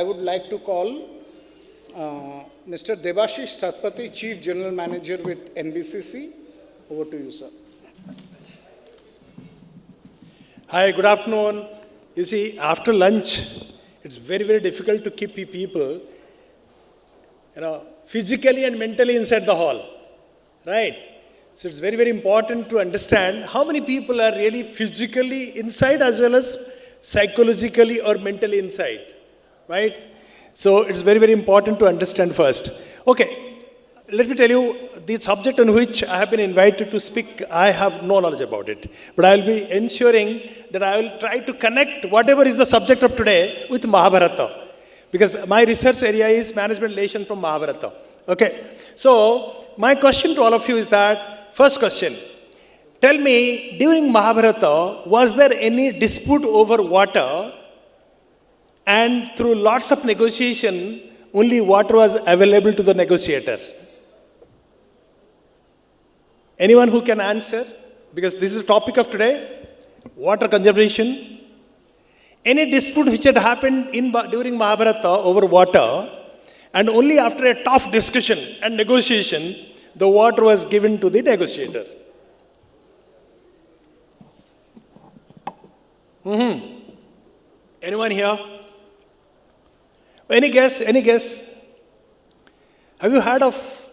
I would like to call Mr. Debashish Satpathy, Chief General Manager with NBCC. Over to you, sir. Hi, good afternoon. You see, after lunch, it's very, very difficult to keep people, physically and mentally inside the hall, right? So it's very, very important to understand how many people are really physically inside as well as psychologically or mentally inside, right? So it's very, very important to understand first. Okay, let me tell you the subject on which I have been invited to speak. I have no knowledge about it, but I will be ensuring that I will try to connect whatever is the subject of today with Mahabharata, because my research area is management relation from Mahabharata. Okay, so my question to all of you is that, first question, tell me, during Mahabharata, was there any dispute over water, and through lots of negotiation, only water was available to the negotiator? Anyone who can answer? Because this is the topic of today, water conservation. Any dispute which had happened during Mahabharata over water, and only after a tough discussion and negotiation, the water was given to the negotiator. Anyone here? Any guess? Any guess? Have you heard of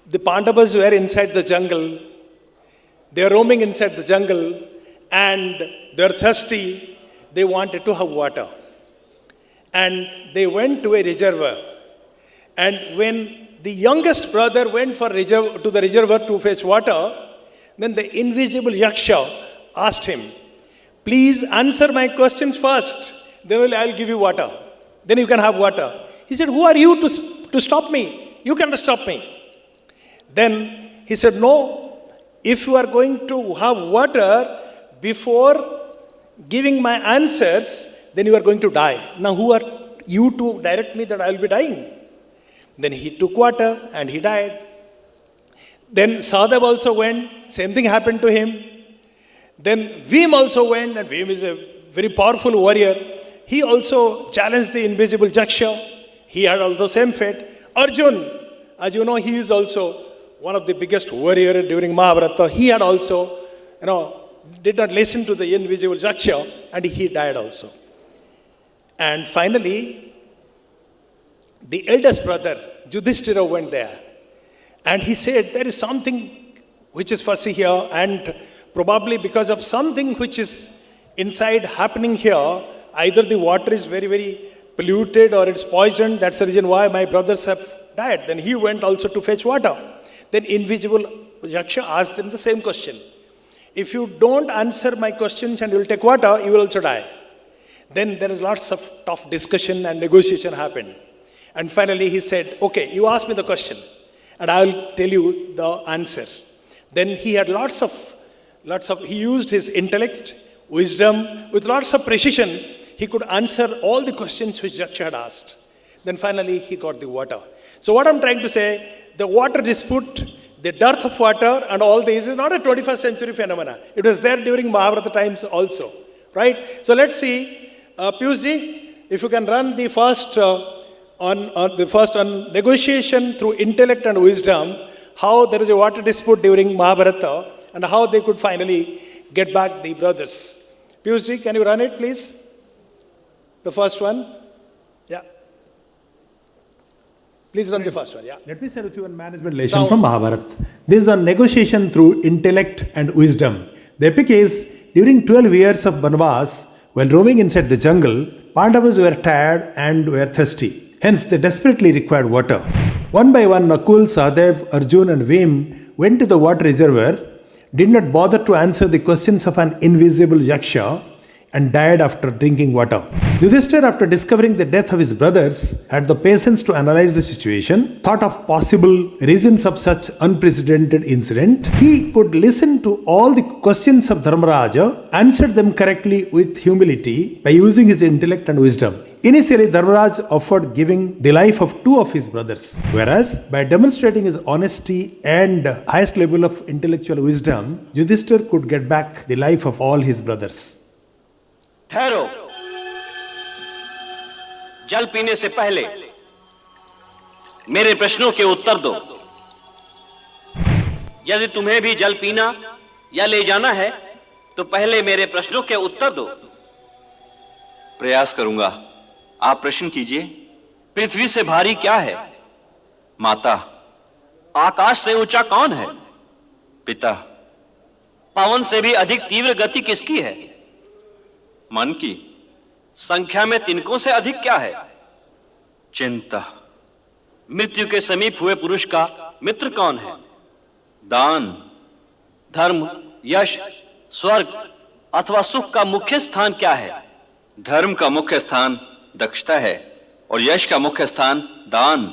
the Pandavas who were inside the jungle? They are roaming inside the jungle and they are thirsty. They wanted to have water. And they went to a reservoir. And when the youngest brother went to the reservoir to fetch water, then the invisible Yaksha asked him, please answer my questions first. Then I'll give you water. Then you can have water. He said, who are you to stop me? You cannot stop me. Then he said, no, if you are going to have water before giving my answers, then you are going to die. Now who are you to direct me that I will be dying? Then he took water and he died. Then Sahadev also went, same thing happened to him. Then Bhim also went, and Bhim is a very powerful warrior. He also challenged the invisible Yaksha. He had also same fate. Arjun, as you know, he is also one of the biggest warrior during Mahabharata. He had also, did not listen to the invisible Yaksha, and he died also. And finally, the eldest brother, Yudhishthira, went there. And he said, there is something which is fussy here, and probably because of something which is inside happening here, either the water is very, very polluted or it's poisoned. That's the reason why my brothers have died. Then he went also to fetch water. Then invisible Yaksha asked them the same question. If you don't answer my questions and you will take water, you will also die. Then there is lots of tough discussion and negotiation happened. And finally he said, okay, you ask me the question and I will tell you the answer. Then he had he used his intellect, wisdom, with lots of precision. He could answer all the questions which Yaksha had asked. Then finally he got the water. So what I'm trying to say, the water dispute, the dearth of water and all this is not a 21st century phenomena. It was there during Mahabharata times also, right? So let's see, Piyush ji, if you can run the first on negotiation through intellect and wisdom, how there is a water dispute during Mahabharata and how they could finally get back the brothers. Piyush ji, can you run it, please? The first one. Yeah. Please run the first one. Yeah. Let me share with you one management relation from Mahabharata. This is a negotiation through intellect and wisdom. The epic is, during 12 years of Banvas, while roaming inside the jungle, Pandavas were tired and were thirsty. Hence, they desperately required water. One by one, Nakul, Sahadev, Arjun and Bhim went to the water reservoir, did not bother to answer the questions of an invisible Yaksha, and died after drinking water. Yudhishthira, after discovering the death of his brothers, had the patience to analyze the situation, thought of possible reasons of such unprecedented incident. He could listen to all the questions of Dharmaraja, answered them correctly with humility by using his intellect and wisdom. Initially, Dharmaraj offered giving the life of 2 of his brothers, whereas by demonstrating his honesty and highest level of intellectual wisdom, Yudhishthira could get back the life of all his brothers. ठहरो, जल पीने से पहले मेरे प्रश्नों के उत्तर दो। यदि तुम्हें भी जल पीना या ले जाना है तो पहले मेरे प्रश्नों के उत्तर दो। प्रयास करूंगा। आप प्रश्न कीजिए। पृथ्वी से भारी क्या है? माता। आकाश से ऊंचा कौन है? पिता। पवन से भी अधिक तीव्र गति किसकी है? मन की। संख्या में तिनकों से अधिक क्या है? चिंता। मृत्यु के समीप हुए पुरुष का मित्र कौन है? दान। धर्म, यश, स्वर्ग अथवा सुख का मुख्य स्थान क्या है? धर्म का मुख्य स्थान दक्षता है और यश का मुख्य स्थान दान।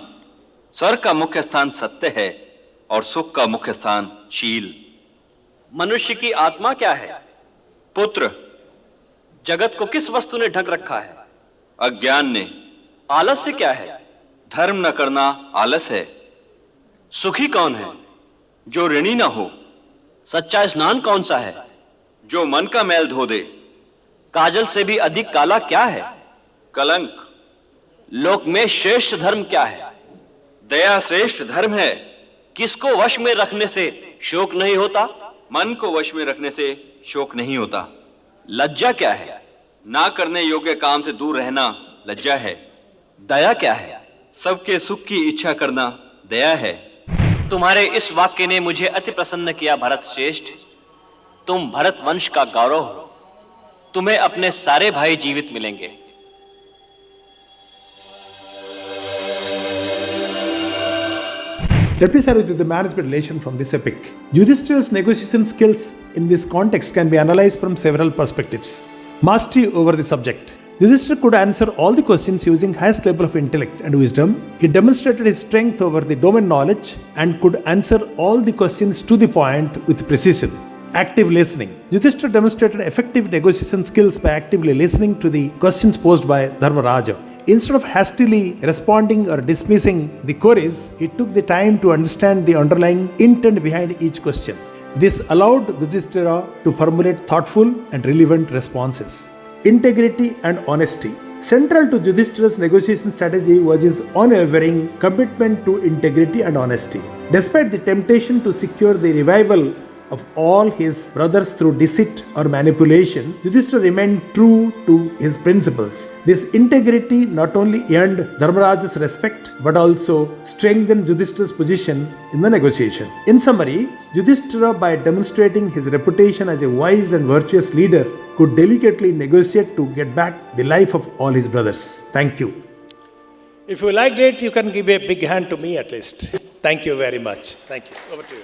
स्वर्ग का मुख्य स्थान सत्य है और सुख का मुख्य स्थान शील। मनुष्य की आत्मा क्या है? पुत्र। जगत को किस वस्तु ने ढक रखा है? अज्ञान ने। आलस्य क्या है? धर्म न करना आलस है। सुखी कौन है? जो ऋणी ना हो। सच्चा स्नान कौन सा है? जो मन का मैल धो दे। काजल से भी अधिक काला क्या है? कलंक। लोक में श्रेष्ठ धर्म क्या है? दया श्रेष्ठ धर्म है। किसको वश में रखने से शोक नहीं होता? मन को वश में रखने से शोक नहीं होता। लज्जा क्या है? ना करने योग्य काम से दूर रहना लज्जा है। दया क्या है? सबके सुख की इच्छा करना दया है। तुम्हारे इस वाक्य ने मुझे अति प्रसन्न किया भरत श्रेष्ठ। तुम भरत वंश का गौरव हो। तुम्हें अपने सारे भाई जीवित मिलेंगे। Let me share with you the management relation from this epic. Yudhishthira's negotiation skills in this context can be analyzed from several perspectives. Mastery over the subject. Yudhishthira could answer all the questions using highest level of intellect and wisdom. He demonstrated his strength over the domain knowledge and could answer all the questions to the point with precision. Active listening. Yudhishthira demonstrated effective negotiation skills by actively listening to the questions posed by Dharmaraja. Instead of hastily responding or dismissing the queries, he took the time to understand the underlying intent behind each question. This allowed Yudhishthira to formulate thoughtful and relevant responses. Integrity and honesty. Central to Yudhishthira's negotiation strategy was his unwavering commitment to integrity and honesty. Despite the temptation to secure the revival of all his brothers through deceit or manipulation, Yudhishthira remained true to his principles. This integrity not only earned Dharmaraja's respect but also strengthened Yudhishthira's position in the negotiation. In summary, Yudhishthira, by demonstrating his reputation as a wise and virtuous leader, could delicately negotiate to get back the life of all his brothers. Thank you. If you liked it, you can give a big hand to me at least. Thank you very much. Thank you. Over to you.